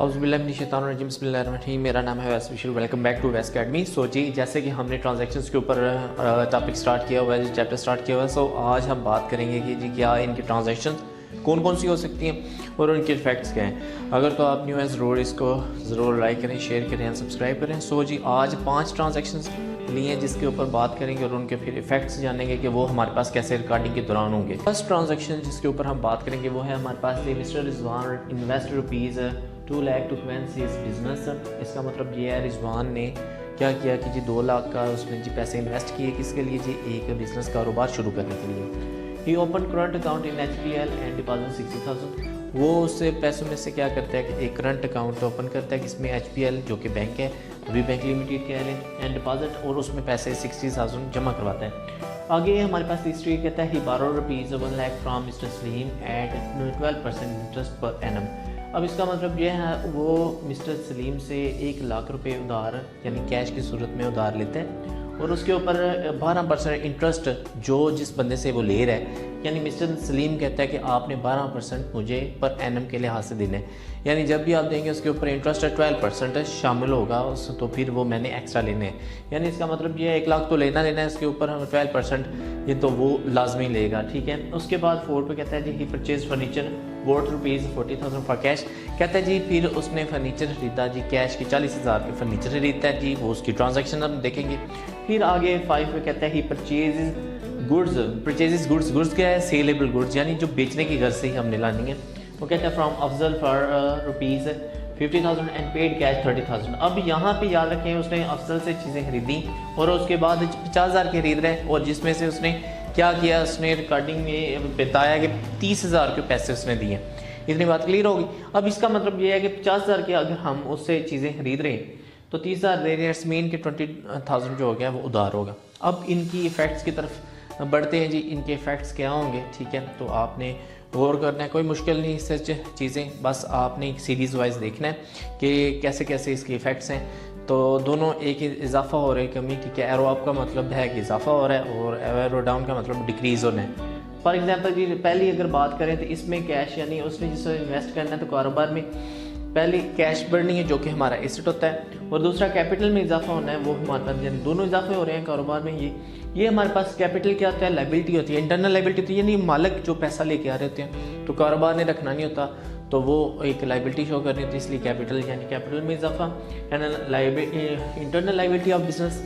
औज़ुबिल्लाहिमिनश्शैतानिर्रजीम बिस्मिल्लाहिर्रहमानिर्रहीम। मेरा नाम है वैस विशल। वेलकम बैक टू वैस अकेडमी। सो जी, जैसे कि हमने ट्रांजैक्शंस के ऊपर टॉपिक स्टार्ट किया हुआ है, चैप्टर स्टार्ट किया हुआ है। सो आज हम बात करेंगे कि जी क्या इनकी ट्रांजैक्शंस कौन कौन सी हो सकती हैं और उनके इफेक्ट्स क्या हैं। अगर तो आप न्यू हैं ज़रूर इसको ज़रूर लाइक करें, शेयर करें एंड सब्सक्राइब करें। सो जी, आज 5 ट्रांजैक्शंस लिए जिसके ऊपर बात करेंगे और उनके फिर इफेक्ट्स जानेंगे कि वो हमारे पास कैसे रिकॉर्डिंग के दौरान होंगे। फर्स्ट ट्रांजैक्शन जिसके ऊपर हम बात करेंगे वो है हमारे पास mister Rizwan invest rupees 2 lakh to commence his business. इसका मतलब ये है रिजवान ने क्या किया कि जी 2 लाख का उसने जी पैसे इन्वेस्ट किए किसके लिए जी, एक बिजनेस कारोबार शुरू करने के लिए। He open current account in HPL and deposit 60,000। वो उससे पैसों में से क्या करता है कि एक करंट अकाउंट ओपन करता है किसमें, HPL जो कि बैंक है, अभी बैंक लिमिटेड कह लें, एंड डिपॉजिट और उसमें पैसे 60,000 जमा करवाता है। आगे हमारे पास तीसरी कहता है ही borrows rupees 1 lakh from mister Salim at 12% interest per annum. अब इसका मतलब ये है वो मिस्टर सलीम से 1 लाख रुपए उधार यानी कैश की सूरत में उधार लेते हैं और उसके ऊपर 12% इंटरेस्ट जो जिस बंदे से वो ले रहा है, यानी मिस्टर सलीम कहता है कि आपने 12% मुझे पर एनम के लिहाज से देना है, यानी जब भी आप देंगे उसके ऊपर इंटरेस्ट 12% शामिल होगा उस, तो फिर वो मैंने एक्स्ट्रा लेने हैं। यानी इसका मतलब ये 1 लाख तो लेना है, इसके ऊपर हम 12% ये तो वो लाजमी लेगा, ठीक है। उसके बाद 4 पे कहता है जी he purchase furniture worth rupees 40,000 for cash. कहता है जी फिर उसने फर्नीचर खरीदा जी, कैश की 40,000 के फर्नीचर खरीदता है जी, वो उसकी ट्रांजैक्शन हम देखेंगे। फिर आगे 5 पे कहता है ही परचेजेस गुड्स क्या है, सेलेबल गुड्स यानी जो बेचने की घर से ही हमने लानी है। वो कहता है from Afzal for rupees 50,000 and paid cash 30,000। अब यहाँ पे याद रखें उसने अफजल से चीज़ें खरीदी और उसके बाद 50,000 के खरीद रहे हैं और जिसमें से उसने क्या किया, उसने रिकॉर्डिंग में बताया कि 30,000 के पैसे उसने दिए। इतनी बात क्लियर होगी। अब इसका मतलब ये है कि 50,000 के अगर हम उससे चीज़ें खरीद रहे हैं तो 30,000 दे रहे हैं, मीन के 20,000 जो हो गया वो उधार होगा। अब इनकी इफ़ेक्ट्स की तरफ बढ़ते हैं जी, इनके इफ़ेक्ट्स क्या होंगे, ठीक है। तो आपने गौर करना है, कोई मुश्किल नहीं सच चीज़ें, बस आपने एक सीरीज़ वाइज देखना है कि कैसे कैसे इसके इफ़ेक्ट्स हैं। तो दोनों एक इजाफा हो रहा है कमी, ठीक है। एरो अप का मतलब है कि इजाफा हो रहा है और एरो डाउन का मतलब डिक्रीज़ होना है। फॉर एग्जांपल जी पहली अगर बात करें तो इसमें कैश यानी उसने जिससे इन्वेस्ट करना है तो कारोबार में पहले कैश बढ़नी है जो कि हमारा एसेट होता है, और दूसरा कैपिटल में इजाफा होना है, वो हमारे पास यानी दोनों इजाफे हो रहे हैं कारोबार में। ये हमारे पास कैपिटल क्या होता है, लाइबिलिटी होती है, इंटरनल लाइबिलिटी होती है, यानी मालिक जो पैसा लेके आ रहे होते हैं तो कारोबार ने रखना नहीं होता तो वो एक लाइबिलिटी शो करनी होती है, इसलिए कैपिटल यानी कैपिटल में इजाफा, इंटरनल लाइबिलिटी ऑफ बिजनेस।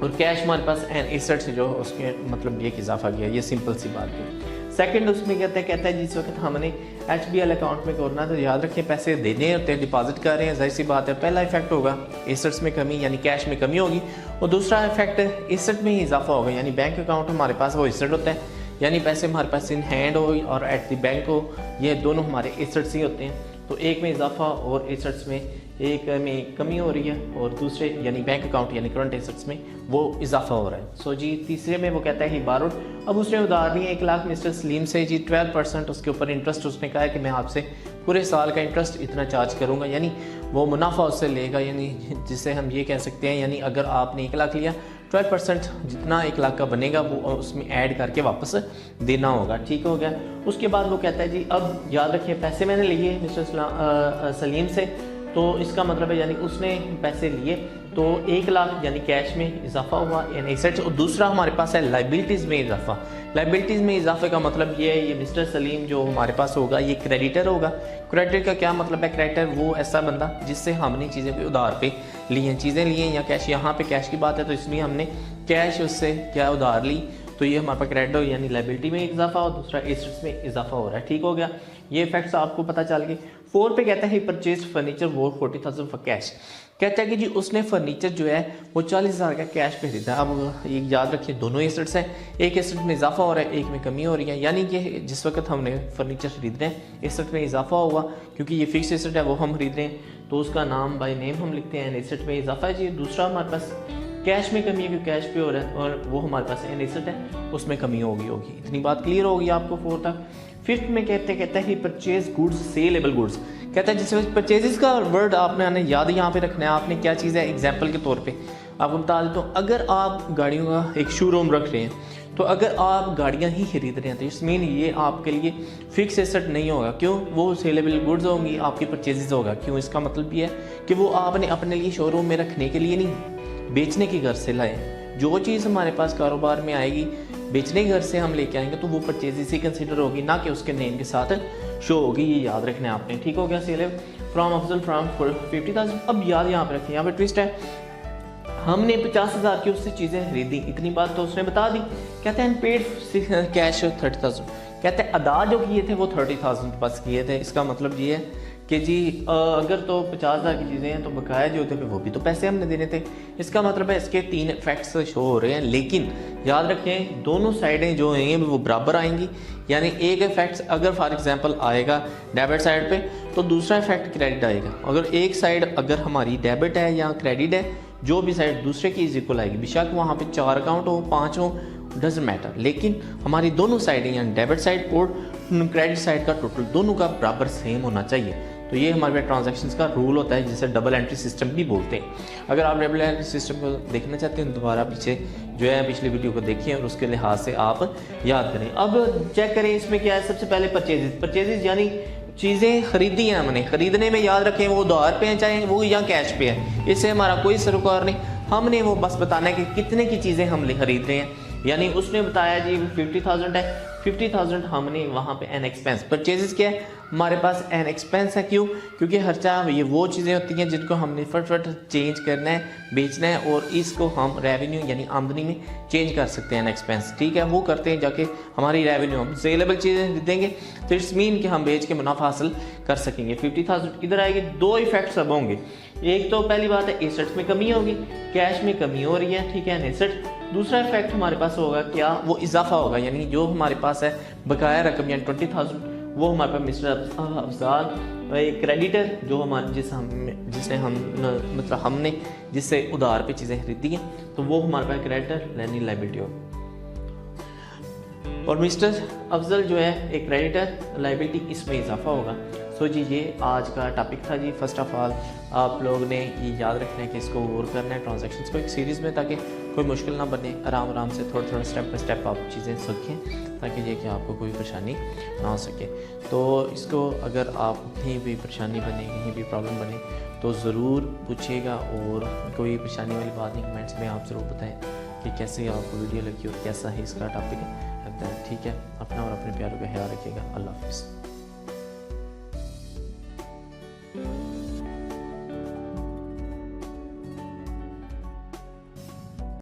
और कैश हमारे पास एन एसेट से जो उसके मतलब ये इजाफा किया, ये सिंपल सी बात है। सेकंड उसमें कहता है जिस वक्त हमने HBL अकाउंट में करना तो याद रखें पैसे देने होते हैं, डिपॉजिट कर रहे हैं, जाहिर सी बात है पहला इफेक्ट होगा एसेट्स में कमी यानी कैश में कमी होगी, और दूसरा इफेक्ट एसेट में ही इजाफा होगा, यानी बैंक अकाउंट हमारे पास वो एसेट होता है, यानी पैसे हमारे पास इन हैंड हो और एट द बैंक हो, ये दोनों हमारे एसेट्स ही होते हैं। तो एक में इजाफा और एसेट्स में एक में कमी हो रही है और दूसरे यानी बैंक अकाउंट यानी करंट एसेट्स में वो इजाफा हो रहा है। सो जी तीसरे में वो कहता है ही बारोड। अब उसने उधार लिया 1 लाख मिस्टर सलीम से जी, 12% उसके ऊपर इंटरेस्ट उसने कहा है कि मैं आपसे पूरे साल का इंटरेस्ट इतना चार्ज करूँगा, यानी वो मुनाफा उससे लेगा, यानी जिसे हम ये कह सकते हैं यानी अगर आपने 1 लाख लिया 12% जितना 1 लाख का बनेगा वो उसमें ऐड करके वापस देना होगा, ठीक हो गया। उसके बाद वो कहता है जी अब याद रखिए पैसे मैंने लिए मिस्टर सलीम से, तो इसका मतलब है यानी उसने पैसे लिए तो 1 लाख यानी कैश में इजाफा हुआ यानी एसेट्स, और दूसरा हमारे पास है लाइबिलिटीज़ में इजाफा। लाइबिलिटीज़ में इजाफे का मतलब ये है ये मिस्टर सलीम जो हमारे पास होगा ये क्रेडिटर होगा। क्रेडिटर का क्या मतलब है, क्रेडिटर वो ऐसा बंदा जिससे हमने चीज़ें पे उधार पे ली हैं, चीज़ें ली हैं या कैश, यहाँ पे कैश की बात है तो इसलिए हमने कैश उससे क्या उधार ली, तो ये हमारे पास क्रेडिटर यानी लाइबिलिटी में इजाफा और दूसरा एसेट्स में इजाफा हो रहा है, ठीक हो गया। ये इफेक्ट्स आपको पता चल गए। 4 पे कहता है परचेज फर्नीचर वो 40,000 फॉर कैश। कहता है कि जी उसने फर्नीचर जो है वो 40,000 का कैश पे खरीदा। अब एक याद रखिए दोनों एसेट्स हैं, एक एसेट में इजाफा हो रहा है एक में कमी हो रही है, यानी कि जिस वक्त हमने फर्नीचर खरीद रहे हैं एसेट में इजाफा हुआ क्योंकि ये फिक्स एसेट है वो हम खरीद रहे हैं तो उसका नाम बाय नेम हम लिखते हैं, एसेट में इजाफा है जी। दूसरा हमारे पास कैश में कमी है क्योंकि कैश पे हो रहा है और वो हमारे पास एन एसेट है उसमें कमी होगी। इतनी बात क्लियर होगी आपको 4 तक। 5th में कहता है परचेज गुड्स सेलेबल गुड्स। कहता है जिससे परचेजेस का वर्ड आपने याद यहाँ पे रखना है, आपने क्या चीज़ है एग्जाम्पल के तौर पे आपको बता देता हूँ। अगर आप गाड़ियों का एक शोरूम रख रहे हैं तो अगर आप गाड़ियाँ ही खरीद रहे हैं तो इट्स मीन ये आपके लिए फिक्स एसेट नहीं होगा। क्यों? वो सेलेबल गुड्स होंगी, आपकी परचेजेज होगा। क्यों? इसका मतलब ये है कि वो आपने अपने लिए शोरूम में रखने के लिए नहीं, बेचने की घर से लाए। जो चीज़ हमारे पास कारोबार में आएगी, बेचने के घर से हम लेके आएंगे तो वो परचेजेज ही कंसिडर होगी, ना कि उसके नेम के साथ शो होगी। ये याद रखना है आपने, ठीक हो गया। Sell from Afzal from 50,000। अब याद यहाँ पे रखें, यहाँ पे ट्विस्ट है, हमने 50,000 की उससे चीज़ें खरीदी, इतनी बात तो उसने बता दी। कहते हैं पेड कैश 30,000, कहते हैं अदा जो किए थे वो 30,000 बस किए थे। इसका मतलब ये है कि जी अगर तो 50,000 की चीज़ें हैं तो बकाया जो थे वो भी तो पैसे हमने देने थे। इसका मतलब है इसके 3 इफेक्ट्स शो हो रहे हैं, लेकिन याद रखें दोनों साइडें जो हैं वो बराबर आएंगी। यानी एक इफेक्ट अगर फॉर एग्जांपल आएगा डेबिट साइड पे तो दूसरा इफेक्ट क्रेडिट आएगा। अगर एक साइड अगर हमारी डेबिट है या क्रेडिट है, जो भी साइड दूसरे की इज इक्वल आएगी। बेशक वहाँ पे 4 अकाउंट हो, 5 हो, डजंट मैटर, लेकिन हमारी दोनों साइडें यानी डेबिट साइड और क्रेडिट साइड का टोटल दोनों का बराबर सेम होना चाहिए। तो ये हमारे पास ट्रांजैक्शंस का रूल होता है, जिसे डबल एंट्री सिस्टम भी बोलते हैं। अगर आप डबल एंट्री सिस्टम को देखना चाहते हैं दोबारा पीछे जो है पिछली वीडियो को देखिए और उसके लिहाज से आप याद करें। अब चेक करें इसमें क्या है। सबसे पहले परचेजेज यानी चीज़ें खरीदी हैं हमने, खरीदने में याद रखें वो उधार पे हैं चाहे वो या कैश पे है, इससे हमारा कोई सरोकार नहीं। हमने वो बस बताना है कि कितने की चीज़ें हम खरीद रहे हैं। यानी उसने बताया जी 50,000 है, 50,000 हमने वहाँ पे एन एक्सपेंस। परचेजेस क्या है? हमारे पास एन एक्सपेंस है। क्यों? क्योंकि खर्चा ये वो चीज़ें होती हैं जिनको हमने फटाफट चेंज करना है, बेचना है, और इसको हम रेवेन्यू यानी आमदनी में चेंज कर सकते हैं एन एक्सपेंस। ठीक है, वो करते हैं जाके हमारी रेवेन्यू। हम सेलेबल चीज़ें खरीदेंगे तो इट्स मीन कि हम बेच के मुनाफा हासिल कर सकेंगे। 50,000 किधर आएगी? 2 इफेक्ट्स अब होंगे। एक तो पहली बात है एसेट्स में कमी होगी, कैश में कमी हो रही है, ठीक है, एसेट। दूसरा इफेक्ट हमारे पास होगा क्या? वो इजाफा होगा, यानी जो हमारे पास है बकाया रकम यानी 20,000 वो हमारे पास मिस्टर अफजाल एक क्रेडिटर जो हमारे जिसने हम मतलब हमने जिससे उधार पे चीज़ें खरीदी हैं तो वो हमारे पास क्रेडिटर यानी लाइबिलिटी होगी। और मिस्टर अफजल जो है एक क्रेडिटर, लाइबिलिटी, इसमें इजाफा होगा। सो जी ये आज का टॉपिक था जी। फर्स्ट ऑफ ऑल आप लोग ने ये याद रखना है कि इसको और करना है ट्रांजैक्शंस को एक सीरीज़ में, ताकि कोई मुश्किल ना बने। आराम आराम से थोड़ा थोड़ा स्टेप बाय स्टेप आप चीज़ें सीखें ताकि ये कि आपको कोई परेशानी ना हो सके। तो इसको अगर आप कहीं भी परेशानी बने, कहीं भी प्रॉब्लम बने तो ज़रूर पूछिएगा, और कोई परेशानी वाली बात नहीं कमेंट्स में आप ज़रूर बताएं कि कैसे आपको वीडियो लगी और कैसा है इसका टॉपिक लगता है। ठीक है, अपना और अपने प्यारों का ख्याल रखिएगा। अल्लाह हाफ़िज़।